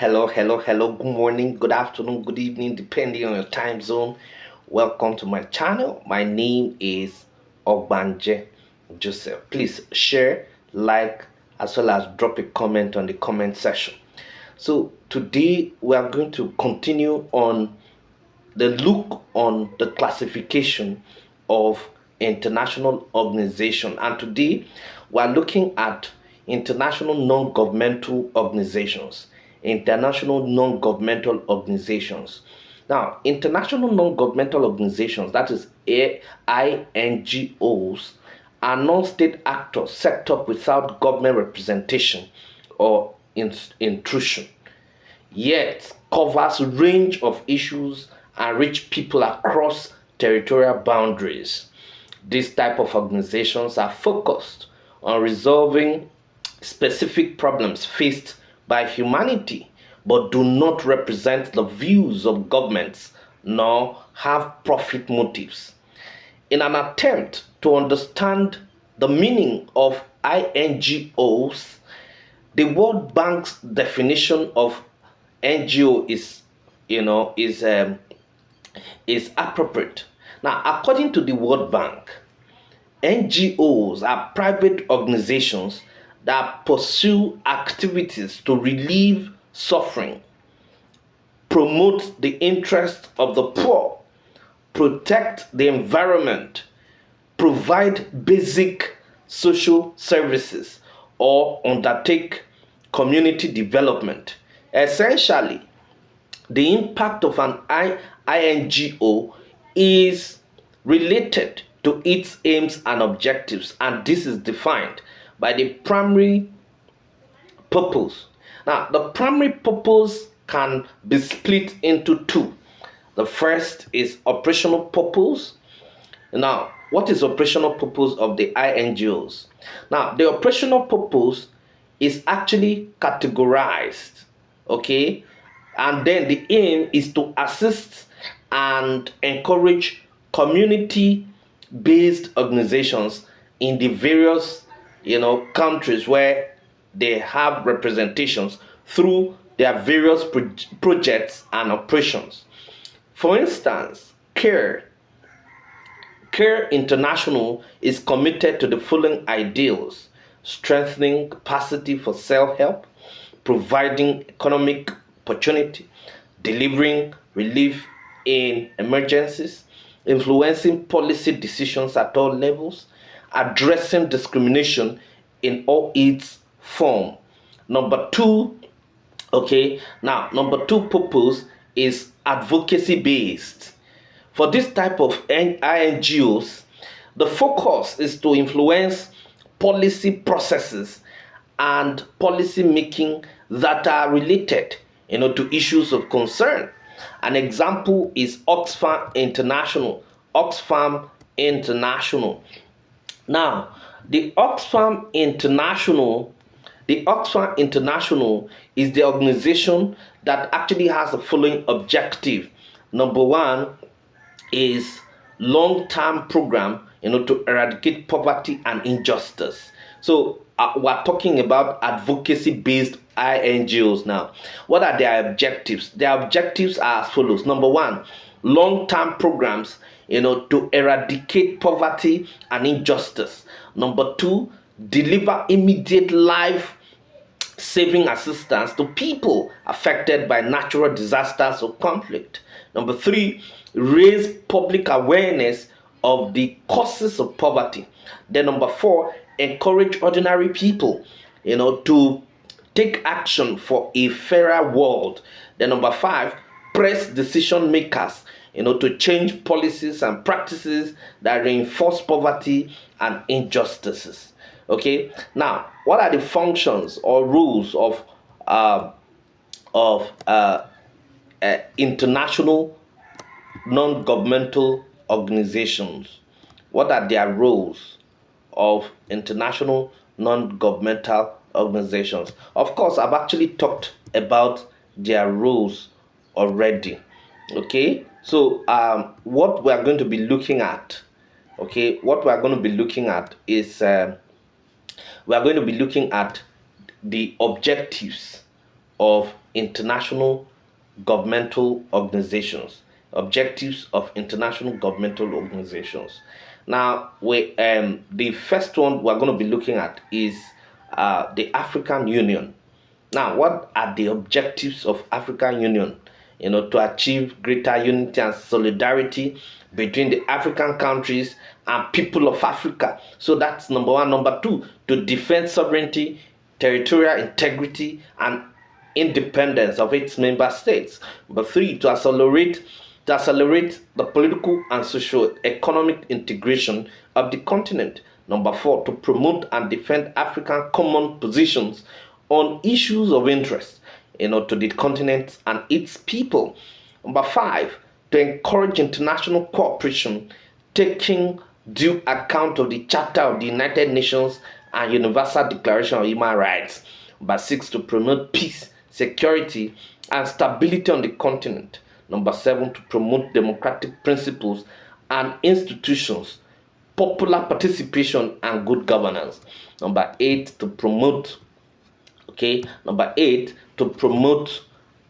Hello. Good morning, good afternoon, good evening, depending on your time zone. Welcome to my channel. My name is Ogbanje Joseph. Please share, like, as well as drop a comment on the comment section. So, today we are going to continue on the look on the classification of international organization, and today we are looking at international non-governmental organizations. Now, international non-governmental organizations, that is INGOs, are non-state actors set up without government representation or intrusion, yet covers a range of issues and reach people across territorial boundaries. These type of organizations are focused on resolving specific problems faced by humanity, but do not represent the views of governments nor have profit motives. In an attempt to understand the meaning of INGOs, the World Bank's definition of NGO is appropriate. Now, according to the World Bank, NGOs are private organizations that pursue activities to relieve suffering, promote the interests of the poor, protect the environment, provide basic social services, or undertake community development. Essentially, the impact of an INGO is related to its aims and objectives, and this is defined by the primary purpose. Now, the primary purpose can be split into two. The first is operational purpose. Now, what is operational purpose of the INGOs? Now, the operational purpose is actually categorized, okay? And then the aim is to assist and encourage community-based organizations in the various, countries where they have representations through their various projects and operations. For instance, CARE International is committed to the following ideals: strengthening capacity for self-help, providing economic opportunity, delivering relief in emergencies, influencing policy decisions at all levels, addressing discrimination in all its form. Number two, number two purpose is advocacy based. For this type of INGOs, the focus is to influence policy processes and policy making that are related, to issues of concern. An example is Oxfam International. Oxfam International. Now, the Oxfam International is the organization that actually has the following objective. Number one is long-term program, to eradicate poverty and injustice. So we're talking about advocacy-based INGOs now. What are their objectives? Their objectives are as follows. Number one, long-term programs, to eradicate poverty and injustice. Number two, deliver immediate life saving assistance to people affected by natural disasters or conflict. Number three, raise public awareness of the causes of poverty. Then number four, encourage ordinary people, to take action for a fairer world. Then number five, press decision makers, to change policies and practices that reinforce poverty and injustices. Okay. Now, what are the functions or rules of international non-governmental organizations? What are their roles of international non-governmental organizations? Of course, I've actually talked about their roles already. Okay, so what we are going to be looking at, is we are going to be looking at the objectives of international governmental organizations. Objectives of international governmental organizations. Now, the first one we're going to be looking at is the African Union. Now, what are the objectives of African Union? To achieve greater unity and solidarity between the African countries and people of Africa. So that's number one. Number two, to defend sovereignty, territorial integrity, and independence of its member states. Number three, to accelerate the political and socio-economic integration of the continent. Number four, to promote and defend African common positions on issues of interest, to the continent and its people. Number five, to encourage international cooperation, taking due account of the Charter of the United Nations and Universal Declaration of Human Rights. Number six, to promote peace, security, and stability on the continent. Number seven, to promote democratic principles and institutions, popular participation, and good governance. Number eight, to promote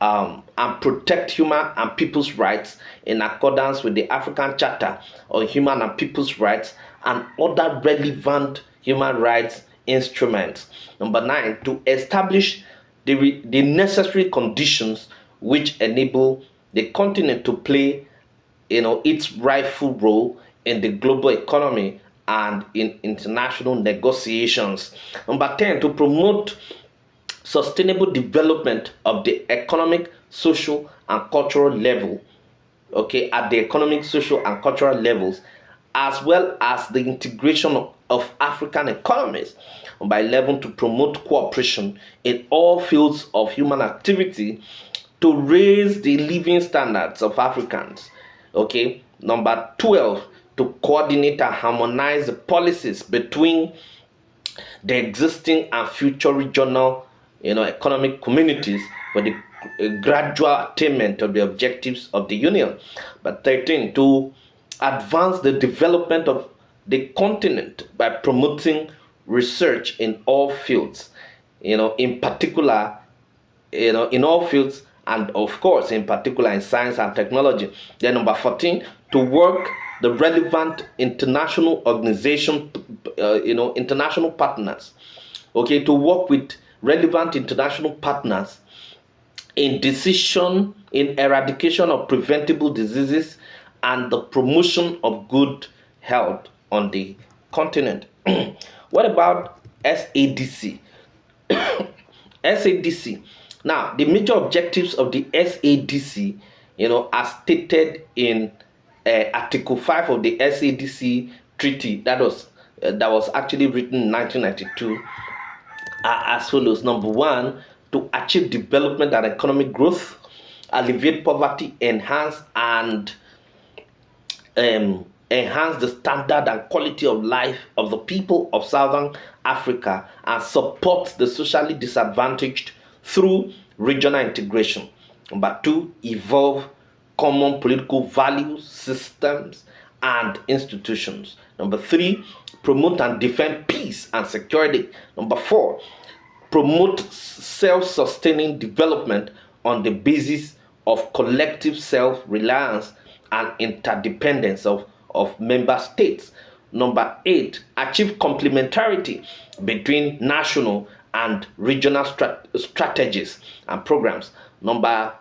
and protect human and people's rights in accordance with the African Charter on Human and People's Rights and other relevant human rights instruments. Number nine, to establish the necessary conditions which enable the continent to play its rightful role in the global economy and in international negotiations. Number 10, to promote sustainable development of the economic, social, and cultural level, at the economic, social, and cultural levels, as well as the integration of African economies. By 11, to promote cooperation in all fields of human activity to raise the living standards of Africans. Number 12, to coordinate and harmonize the policies between the existing and future regional economic communities for the gradual attainment of the objectives of the Union. But 13, to advance the development of the continent by promoting research in all fields, in particular, in all fields, and of course, in particular in science and technology. Then number 14, to work the relevant international organization, international partners, to work with relevant international partners in eradication of preventable diseases and the promotion of good health on the continent. What about SADC? SADC. Now, the major objectives of the SADC, are stated in Article 5 of the SADC Treaty that was actually written in 1992, are as follows. Number one, to achieve development and economic growth, alleviate poverty, enhance the standard and quality of life of the people of Southern Africa, and support the socially disadvantaged through regional integration. Number two, evolve common political values, systems, and institutions. Number three, promote and defend peace and security. Number four, promote self-sustaining development on the basis of collective self-reliance and interdependence of member states. Number 8, achieve complementarity between national and regional strategies and programs. Number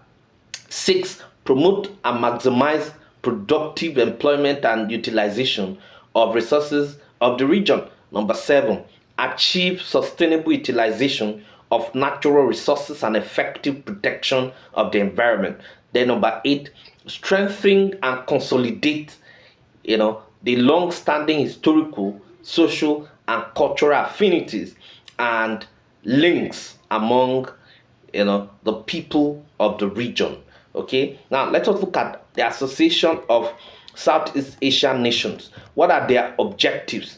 6, promote and maximize productive employment and utilization of resources of the region. Number 7, achieve sustainable utilization of natural resources and effective protection of the environment. Then number 8, strengthen and consolidate, the long-standing historical, social, and cultural affinities and links among, the people of the region. Okay, now let us look at the Association of Southeast Asian Nations. What are their objectives?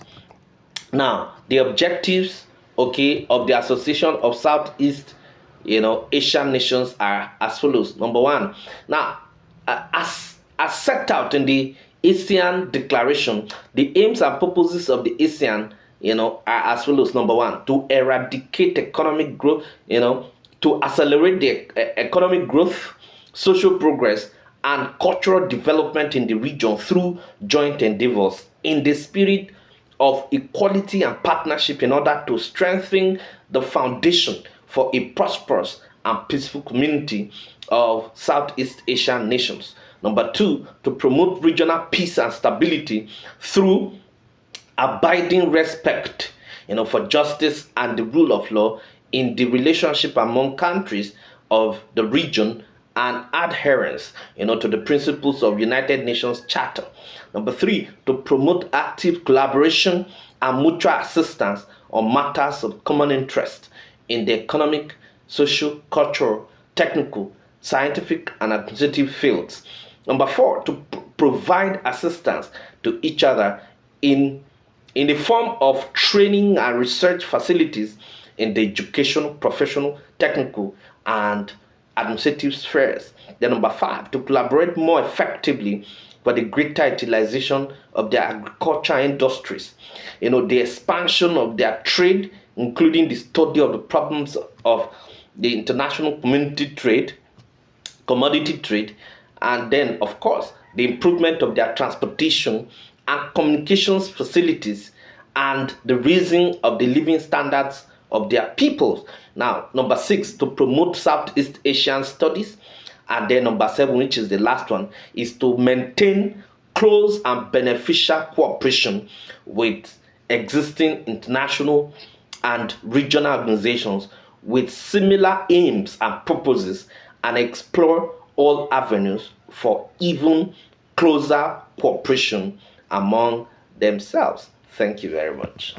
Now, the objectives, of the Association of Southeast, Asian Nations are as follows. Number 1, now, as set out in the ASEAN Declaration, the aims and purposes of the ASEAN, are as follows. Number 1, to eradicate economic growth, to accelerate the economic growth, social progress, and cultural development in the region through joint endeavors in the spirit of equality and partnership in order to strengthen the foundation for a prosperous and peaceful community of Southeast Asian nations. Number two, to promote regional peace and stability through abiding respect, for justice and the rule of law in the relationship among countries of the region, and adherence, to the principles of United Nations Charter. Number three, to promote active collaboration and mutual assistance on matters of common interest in the economic, social, cultural, technical, scientific, and administrative fields. Number four, to provide assistance to each other in the form of training and research facilities in the educational, professional, technical, and administrative spheres. Then number five, to collaborate more effectively for the greater utilization of their agriculture industries, the expansion of their trade, including the study of the problems of the international commodity trade, and then of course the improvement of their transportation and communications facilities, and the raising of the living standards of their peoples. Now, number six, to promote Southeast Asian studies. And then number seven, which is the last one, is to maintain close and beneficial cooperation with existing international and regional organizations with similar aims and purposes, and explore all avenues for even closer cooperation among themselves. Thank you very much.